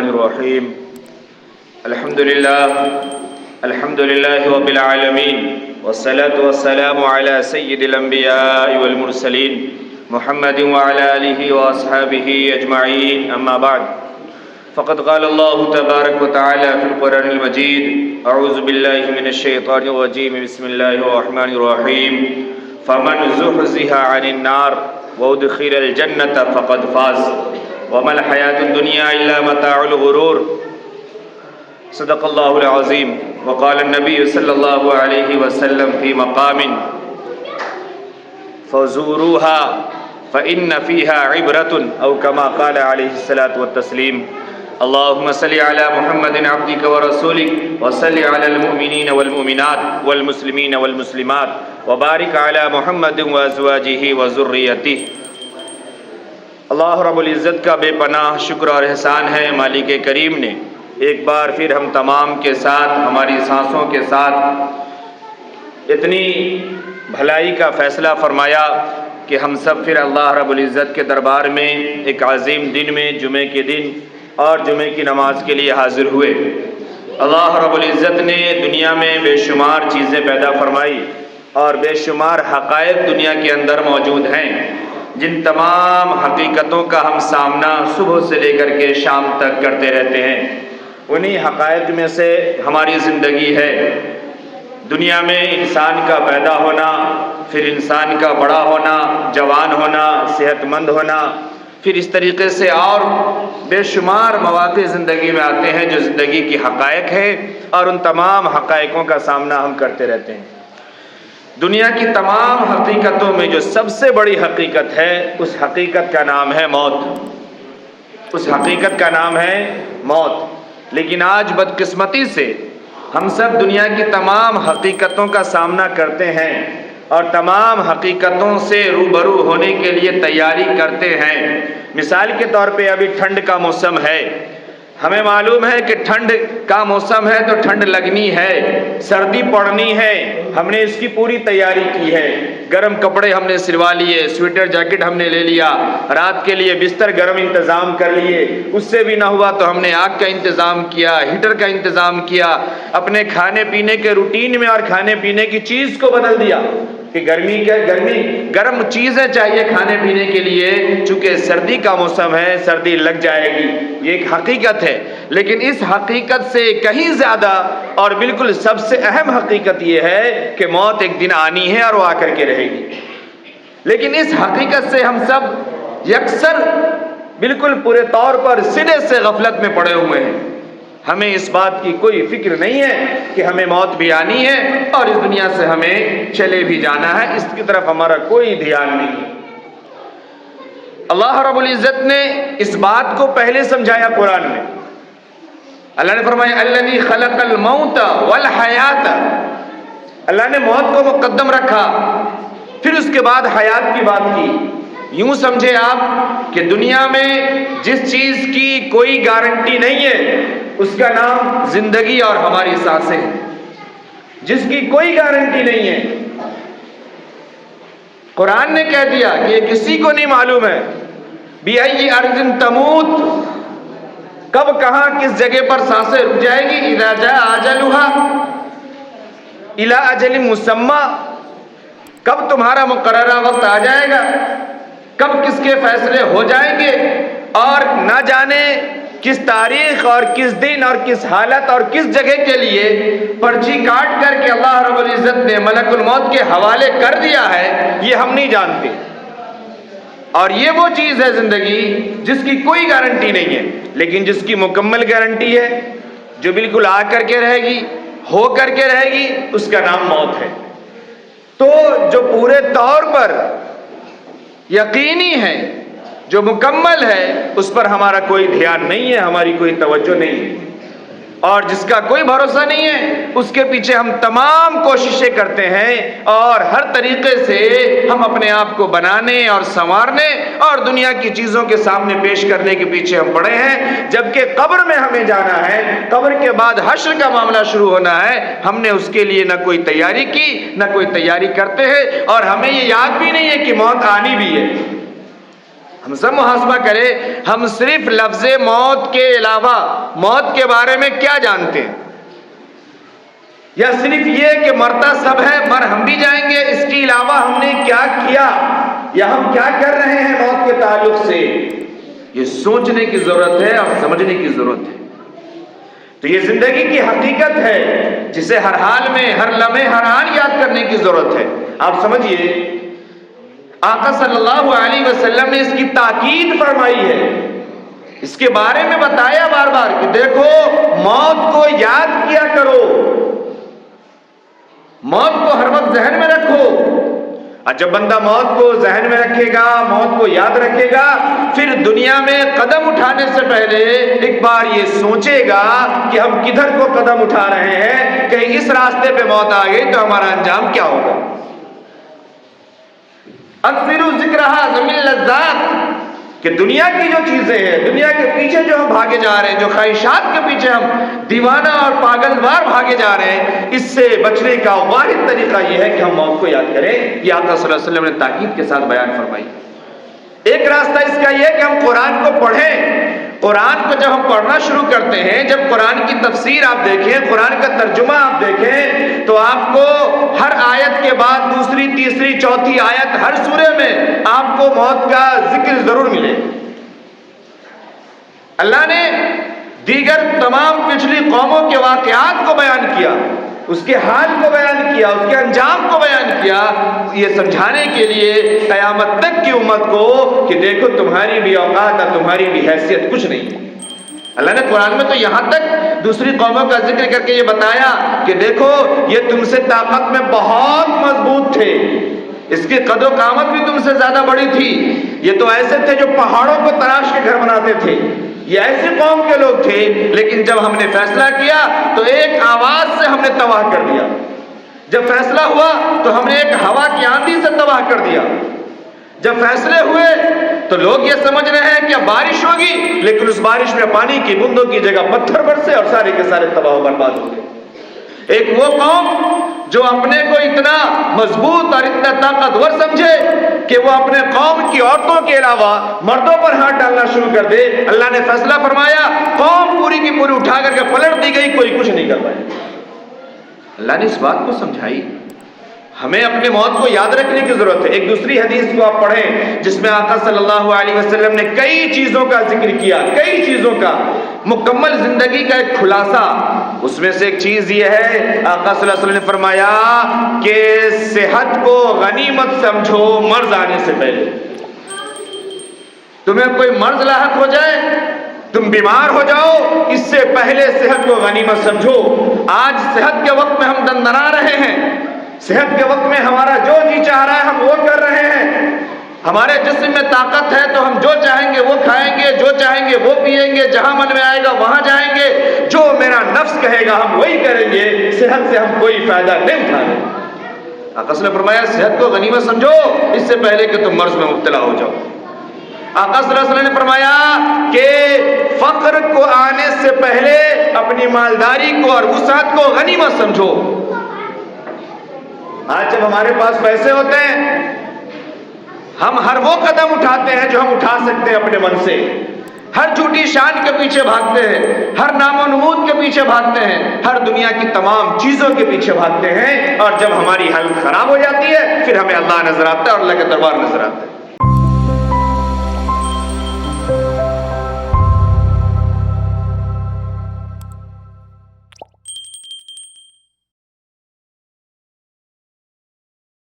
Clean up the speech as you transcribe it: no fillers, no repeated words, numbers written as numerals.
الرحمن الرحيم الحمد لله رب العالمين والصلاة والسلام على سيد الأنبياء والمرسلين محمد وعلى آله وأصحابه أجمعين أما بعد فقد قال الله تبارك وتعالى في القرآن المجيد أعوذ بالله من الشيطان الرجيم بسم الله الرحمن الرحيم فمن زحزح عن النار وادخل الجنة فقد فاز وما الحياة الدنيا إلا متاع الغرور صدق الله العظيم وقال النبي صلى الله عليه وسلم في مقام فزوروها فإن فيها عبرة أو كما قال عليه الصلاة والتسليم اللهم صل على محمد عبدك ورسولك وصل على المؤمنين والمؤمنات والمسلمين والمسلمات وبارك على محمد وازواجه وذريته۔ اللہ رب العزت کا بے پناہ شکر اور احسان ہے، مالک کریم نے ایک بار پھر ہم تمام کے ساتھ ہماری سانسوں کے ساتھ اتنی بھلائی کا فیصلہ فرمایا کہ ہم سب پھر اللہ رب العزت کے دربار میں ایک عظیم دن میں جمعے کے دن اور جمعے کی نماز کے لیے حاضر ہوئے۔ اللہ رب العزت نے دنیا میں بے شمار چیزیں پیدا فرمائی اور بے شمار حقائق دنیا کے اندر موجود ہیں، جن تمام حقیقتوں کا ہم سامنا صبح سے لے کر کے شام تک کرتے رہتے ہیں۔ انہی حقائق میں سے ہماری زندگی ہے۔ دنیا میں انسان کا پیدا ہونا، پھر انسان کا بڑا ہونا، جوان ہونا، صحت مند ہونا، پھر اس طریقے سے اور بے شمار مواقع زندگی میں آتے ہیں جو زندگی کی حقائق ہے، اور ان تمام حقائقوں کا سامنا ہم کرتے رہتے ہیں۔ دنیا کی تمام حقیقتوں میں جو سب سے بڑی حقیقت ہے، اس حقیقت کا نام ہے موت۔ اس حقیقت کا نام ہے موت۔ لیکن آج بدقسمتی سے ہم سب دنیا کی تمام حقیقتوں کا سامنا کرتے ہیں اور تمام حقیقتوں سے روبرو ہونے کے لیے تیاری کرتے ہیں۔ مثال کے طور پہ ابھی ٹھنڈ کا موسم ہے، ہمیں معلوم ہے کہ ٹھنڈ کا موسم ہے تو ٹھنڈ لگنی ہے، سردی پڑنی ہے، ہم نے اس کی پوری تیاری کی ہے۔ گرم کپڑے ہم نے سلوا لیے، سویٹر جیکٹ ہم نے لے لیا، رات کے لیے بستر گرم انتظام کر لیے، اس سے بھی نہ ہوا تو ہم نے آگ کا انتظام کیا، ہیٹر کا انتظام کیا، اپنے کھانے پینے کے روٹین میں اور کھانے پینے کی چیز کو بدل دیا کہ گرم چیزیں چاہیے کھانے پینے کے لیے، چونکہ سردی کا موسم ہے، سردی لگ جائے گی۔ یہ ایک حقیقت ہے، لیکن اس حقیقت سے کہیں زیادہ اور بالکل سب سے اہم حقیقت یہ ہے کہ موت ایک دن آنی ہے اور وہ آ کر کے رہے گی۔ لیکن اس حقیقت سے ہم سب یکسر بالکل پورے طور پر سرے سے غفلت میں پڑے ہوئے ہیں۔ ہمیں اس بات کی کوئی فکر نہیں ہے کہ ہمیں موت بھی آنی ہے اور اس دنیا سے ہمیں چلے بھی جانا ہے، اس کی طرف ہمارا کوئی دھیان نہیں ہے۔ اللہ رب العزت نے اس بات کو پہلے سمجھایا قرآن میں۔ اللہ نے فرمایا الذی خلق الموت والحیات، اللہ نے موت کو مقدم رکھا، پھر اس کے بعد حیات کی بات کی۔ یوں سمجھے آپ کہ دنیا میں جس چیز کی کوئی گارنٹی نہیں ہے اس کا نام زندگی اور ہماری سانسیں ہیں، جس کی کوئی گارنٹی نہیں ہے۔ قرآن نے کہہ دیا کہ یہ کسی کو نہیں معلوم ہے بِأَيِّ أَرْضٍ تَمُوتُ، کب کہاں کس جگہ پر سانسیں رک جائے گی۔ اِذَا جَاءَ أَجَلُهَا إِلَىٰ أَجَلٍ مُّسَمًّى، کب تمہارا مقررہ وقت آ جائے گا، کب کس کے فیصلے ہو جائیں گے، اور نہ جانے کس تاریخ اور کس دن اور کس حالت اور کس جگہ کے لیے پرچی کاٹ کر کے اللہ رب العزت نے ملک الموت کے حوالے کر دیا ہے، یہ ہم نہیں جانتے۔ اور یہ وہ چیز ہے زندگی جس کی کوئی گارنٹی نہیں ہے، لیکن جس کی مکمل گارنٹی ہے، جو بالکل آ کر کے رہے گی، ہو کر کے رہے گی، اس کا نام موت ہے۔ تو جو پورے طور پر یقینی ہے، جو مکمل ہے، اس پر ہمارا کوئی دھیان نہیں ہے، ہماری کوئی توجہ نہیں ہے، اور جس کا کوئی بھروسہ نہیں ہے اس کے پیچھے ہم تمام کوششیں کرتے ہیں اور ہر طریقے سے ہم اپنے آپ کو بنانے اور سنوارنے اور دنیا کی چیزوں کے سامنے پیش کرنے کے پیچھے ہم پڑے ہیں، جبکہ قبر میں ہمیں جانا ہے، قبر کے بعد حشر کا معاملہ شروع ہونا ہے۔ ہم نے اس کے لیے نہ کوئی تیاری کی، نہ کوئی تیاری کرتے ہیں، اور ہمیں یہ یاد بھی نہیں ہے کہ موت آنی بھی ہے۔ ہم سب محاسبہ کریں، ہم صرف لفظ موت کے علاوہ موت کے بارے میں کیا جانتے ہیں؟ یا صرف یہ کہ مرتا سب ہے، مر ہم بھی جائیں گے، اس کے علاوہ ہم نے کیا کیا یا ہم کیا کر رہے ہیں موت کے تعلق سے؟ یہ سوچنے کی ضرورت ہے اور سمجھنے کی ضرورت ہے۔ تو یہ زندگی کی حقیقت ہے جسے ہر حال میں، ہر لمحے، ہر آن یاد کرنے کی ضرورت ہے۔ آپ سمجھیے، آقا صلی اللہ علیہ وسلم نے اس کی تاکید فرمائی ہے، اس کے بارے میں بتایا بار بار کہ دیکھو موت کو یاد کیا کرو، موت کو ہر وقت ذہن میں رکھو۔ اور جب بندہ موت کو ذہن میں رکھے گا، موت کو یاد رکھے گا، پھر دنیا میں قدم اٹھانے سے پہلے ایک بار یہ سوچے گا کہ ہم کدھر کو قدم اٹھا رہے ہیں، کہیں اس راستے پہ موت آ گئی تو ہمارا انجام کیا ہوگا۔ اکثروا ذکرہا ذوی اللذات، کہ دنیا کی جو چیزیں ہیں، دنیا کے پیچھے جو ہم بھاگے جا رہے ہیں، جو خواہشات کے پیچھے ہم دیوانہ اور پاگل وار بھاگے جا رہے ہیں، اس سے بچنے کا واحد طریقہ یہ ہے کہ ہم موت کو یاد کریں۔ یہ آقا صلی اللہ علیہ وسلم نے تاکید کے ساتھ بیان فرمائی۔ ایک راستہ اس کا یہ ہے کہ ہم قرآن کو پڑھیں۔ قرآن کو جب ہم پڑھنا شروع کرتے ہیں، جب قرآن کی تفسیر آپ دیکھیں، قرآن کا ترجمہ آپ دیکھیں، تو آپ کو ہر آیت کے بعد دوسری، تیسری، چوتھی آیت، ہر سورے میں آپ کو موت کا ذکر ضرور ملے۔ اللہ نے دیگر تمام پچھلی قوموں کے واقعات کو بیان کیا، اس کے حال کو بیان کیا، اس کے انجام کو بیان کیا، یہ سمجھانے کے لیے قیامت تک کی امت کو کہ دیکھو تمہاری بھی اوقات اور تمہاری بھی حیثیت کچھ نہیں ہے۔ اللہ نے قرآن میں تو یہاں تک دوسری قوموں کا ذکر کر کے یہ بتایا کہ دیکھو یہ تم سے طاقت میں بہت مضبوط تھے، اس کی قد و قامت بھی تم سے زیادہ بڑی تھی، یہ تو ایسے تھے جو پہاڑوں کو تراش کے گھر بناتے تھے، یہ ایسی قوم کے لوگ تھے، لیکن جب ہم نے فیصلہ کیا تو ایک آواز سے ہم نے تباہ کر دیا، جب فیصلہ ہوا تو ہم نے ایک ہوا کی آندھی سے تباہ کر دیا، جب فیصلے ہوئے تو لوگ یہ سمجھ رہے ہیں کہ اب بارش ہوگی، لیکن اس بارش میں پانی کی بوندوں کی جگہ پتھر برسے اور سارے کے سارے تباہ و برباد ہو گئے۔ ایک وہ قوم جو اپنے کو اتنا مضبوط اور اتنا طاقتور سمجھے کہ وہ اپنے قوم کی عورتوں کے علاوہ مردوں پر ہاتھ ڈالنا شروع کر دے، اللہ نے فیصلہ فرمایا قوم پوری کی پوری اٹھا کر کے پلٹ دی گئی، کوئی کچھ نہیں کر پایا۔ اللہ نے اس بات کو سمجھائی، ہمیں اپنے موت کو یاد رکھنے کی ضرورت ہے۔ ایک دوسری حدیث کو آپ پڑھیں جس میں آقا صلی اللہ علیہ وسلم نے کئی چیزوں کا ذکر کیا، کئی چیزوں کا، مکمل زندگی کا ایک خلاصہ۔ اس میں سے ایک چیز یہ ہے، آقا صلی اللہ علیہ وسلم نے فرمایا کہ صحت کو غنیمت سمجھو مرض آنے سے پہلے۔ تمہیں کوئی مرض لاحق ہو جائے، تم بیمار ہو جاؤ، اس سے پہلے صحت کو غنیمت سمجھو۔ آج صحت کے وقت میں ہم دندنا رہے ہیں، صحت کے وقت میں ہمارا جو جی چاہ رہا ہے ہم وہ کر رہے ہیں، ہمارے جسم میں طاقت ہے تو ہم جو چاہیں گے وہ کھائیں گے، جو چاہیں گے وہ پیئیں گے، جہاں من میں آئے گا وہاں جائیں گے، جو میرا نفس کہے گا ہم وہی کریں گے، صحت سے ہم کوئی فائدہ نہیں اٹھا رہے۔ آقا نے فرمایا صحت کو غنیمت سمجھو اس سے پہلے کہ تم مرض میں مبتلا ہو جاؤ۔ آقا صلی اللہ علیہ وسلم نے فرمایا کہ فقر کو آنے سے پہلے اپنی مالداری کو اور وسعت کو غنیمت سمجھو۔ آج جب ہمارے پاس پیسے ہوتے ہیں ہم ہر وہ قدم اٹھاتے ہیں جو ہم اٹھا سکتے ہیں اپنے من سے، ہر جھوٹی شان کے پیچھے بھاگتے ہیں، ہر نام و نمود کے پیچھے بھاگتے ہیں، ہر دنیا کی تمام چیزوں کے پیچھے بھاگتے ہیں، اور جب ہماری حالت خراب ہو جاتی ہے پھر ہمیں اللہ نظر آتا ہے اور اللہ کے دربار نظر آتا ہے۔